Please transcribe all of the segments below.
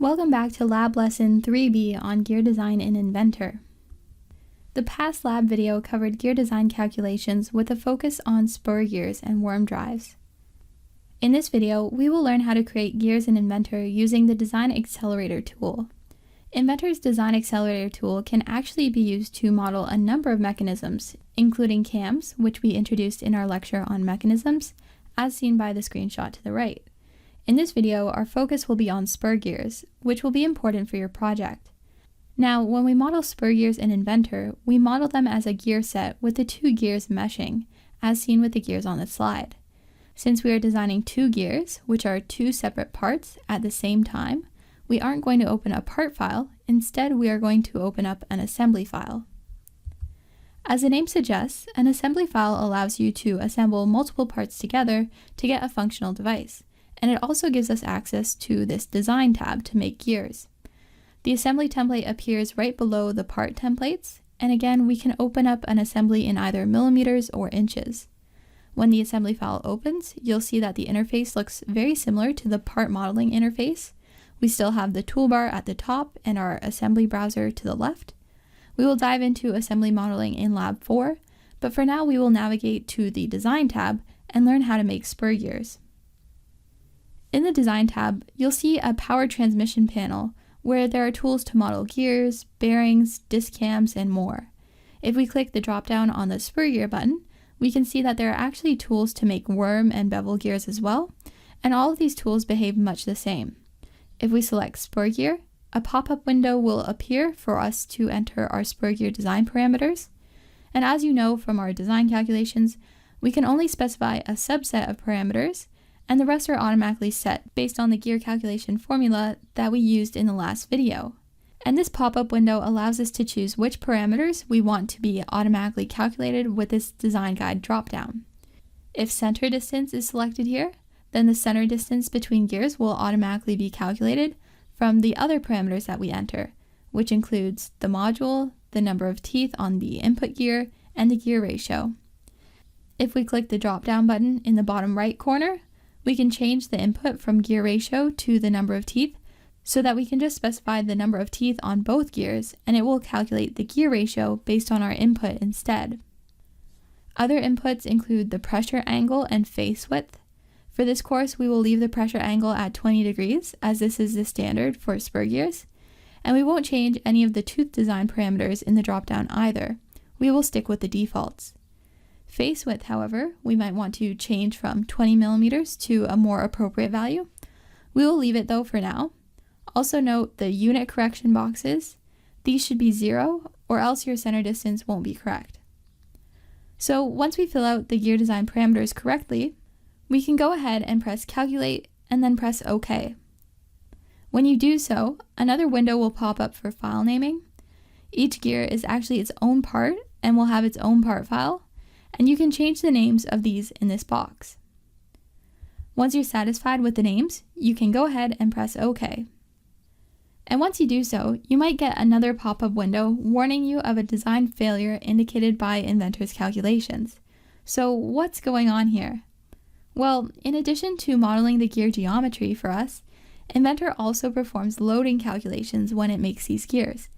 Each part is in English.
Welcome back to Lab Lesson 3B on gear design in Inventor. The past lab video covered gear design calculations with a focus on spur gears and worm drives. In this video, we will learn how to create gears in Inventor using the Design Accelerator tool. Inventor's Design Accelerator tool can actually be used to model a number of mechanisms, including cams, which we introduced in our lecture on mechanisms, as seen by the screenshot to the right. In this video, our focus will be on spur gears, which will be important for your project. Now, when we model spur gears in Inventor, we model them as a gear set with the two gears meshing, as seen with the gears on the slide. Since we are designing two gears, which are two separate parts at the same time, we aren't going to open a part file. Instead, we are going to open up an assembly file. As the name suggests, an assembly file allows you to assemble multiple parts together to get a functional device. And it also gives us access to this Design tab to make gears. The assembly template appears right below the part templates, and again, we can open up an assembly in either millimeters or inches. When the assembly file opens, you'll see that the interface looks very similar to the part modeling interface. We still have the toolbar at the top and our assembly browser to the left. We will dive into assembly modeling in Lab 4, but for now we will navigate to the Design tab and learn how to make spur gears. In the Design tab, you'll see a power transmission panel where there are tools to model gears, bearings, disc cams, and more. If we click the drop-down on the spur gear button, we can see that there are actually tools to make worm and bevel gears as well, and all of these tools behave much the same. If we select spur gear, a pop-up window will appear for us to enter our spur gear design parameters, and as you know from our design calculations, we can only specify a subset of parameters, and the rest are automatically set based on the gear calculation formula that we used in the last video. And this pop-up window allows us to choose which parameters we want to be automatically calculated with this design guide dropdown. If center distance is selected here, then the center distance between gears will automatically be calculated from the other parameters that we enter, which includes the module, the number of teeth on the input gear, and the gear ratio. If we click the drop-down button in the bottom right corner, we can change the input from gear ratio to the number of teeth so that we can just specify the number of teeth on both gears and it will calculate the gear ratio based on our input instead. Other inputs include the pressure angle and face width. For this course, we will leave the pressure angle at 20 degrees as this is the standard for spur gears, and we won't change any of the tooth design parameters in the drop-down either. We will stick with the defaults. Face width, however, we might want to change from 20 millimeters to a more appropriate value. We will leave it though for now. Also note the unit correction boxes. These should be 0 or else your center distance won't be correct. So once we fill out the gear design parameters correctly, we can go ahead and press calculate and then press OK. When you do so, another window will pop up for file naming. Each gear is actually its own part and will have its own part file. And you can change the names of these in this box. Once you're satisfied with the names, you can go ahead and press OK. And once you do so, you might get another pop-up window warning you of a design failure indicated by Inventor's calculations. So what's going on here? Well, in addition to modeling the gear geometry for us, Inventor also performs loading calculations when it makes these gears.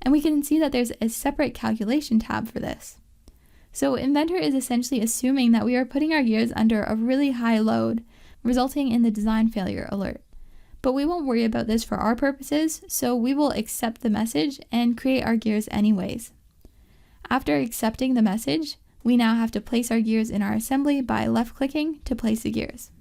And we can see that there's a separate calculation tab for this. So Inventor is essentially assuming that we are putting our gears under a really high load, resulting in the design failure alert. But we won't worry about this for our purposes, so we will accept the message and create our gears anyways. After accepting the message, we now have to place our gears in our assembly by left-clicking to place the gears.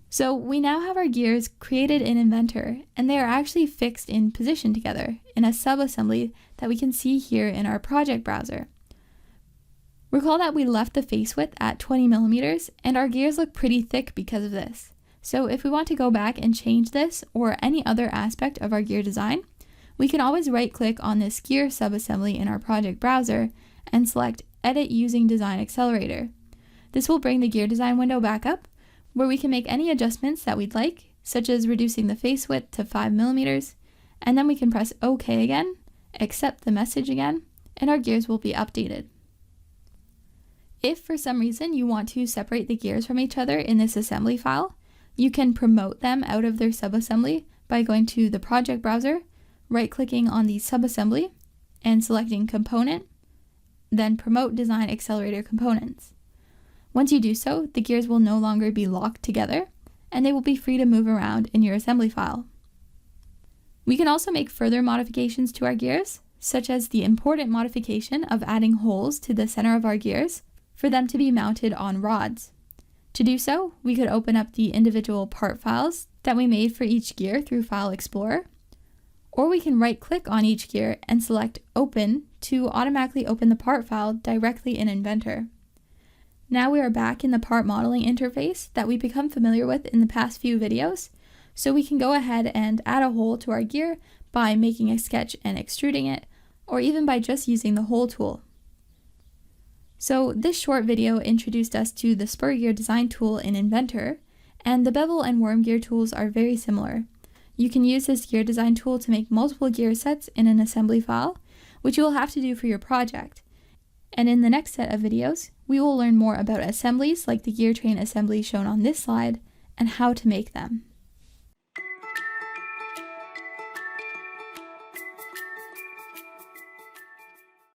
So we now have our gears created in Inventor, and they are actually fixed in position together in a sub-assembly that we can see here in our project browser. Recall that we left the face width at 20 millimeters and our gears look pretty thick because of this. So if we want to go back and change this or any other aspect of our gear design, we can always right-click on this gear subassembly in our project browser and select Edit using Design Accelerator. This will bring the gear design window back up where we can make any adjustments that we'd like, such as reducing the face width to 5 millimeters, and then we can press OK again, accept the message again, and our gears will be updated. If for some reason you want to separate the gears from each other in this assembly file, you can promote them out of their subassembly by going to the project browser, right-clicking on the subassembly, and selecting Component, then Promote Design Accelerator Components. Once you do so, the gears will no longer be locked together, and they will be free to move around in your assembly file. We can also make further modifications to our gears, such as the important modification of adding holes to the center of our gears for them to be mounted on rods. To do so, we could open up the individual part files that we made for each gear through File Explorer, or we can right-click on each gear and select Open to automatically open the part file directly in Inventor. Now we are back in the part modeling interface that we've become familiar with in the past few videos, so we can go ahead and add a hole to our gear by making a sketch and extruding it, or even by just using the hole tool. So this short video introduced us to the spur gear design tool in Inventor, and the bevel and worm gear tools are very similar. You can use this gear design tool to make multiple gear sets in an assembly file, which you will have to do for your project. And in the next set of videos, we will learn more about assemblies like the gear train assembly shown on this slide and how to make them.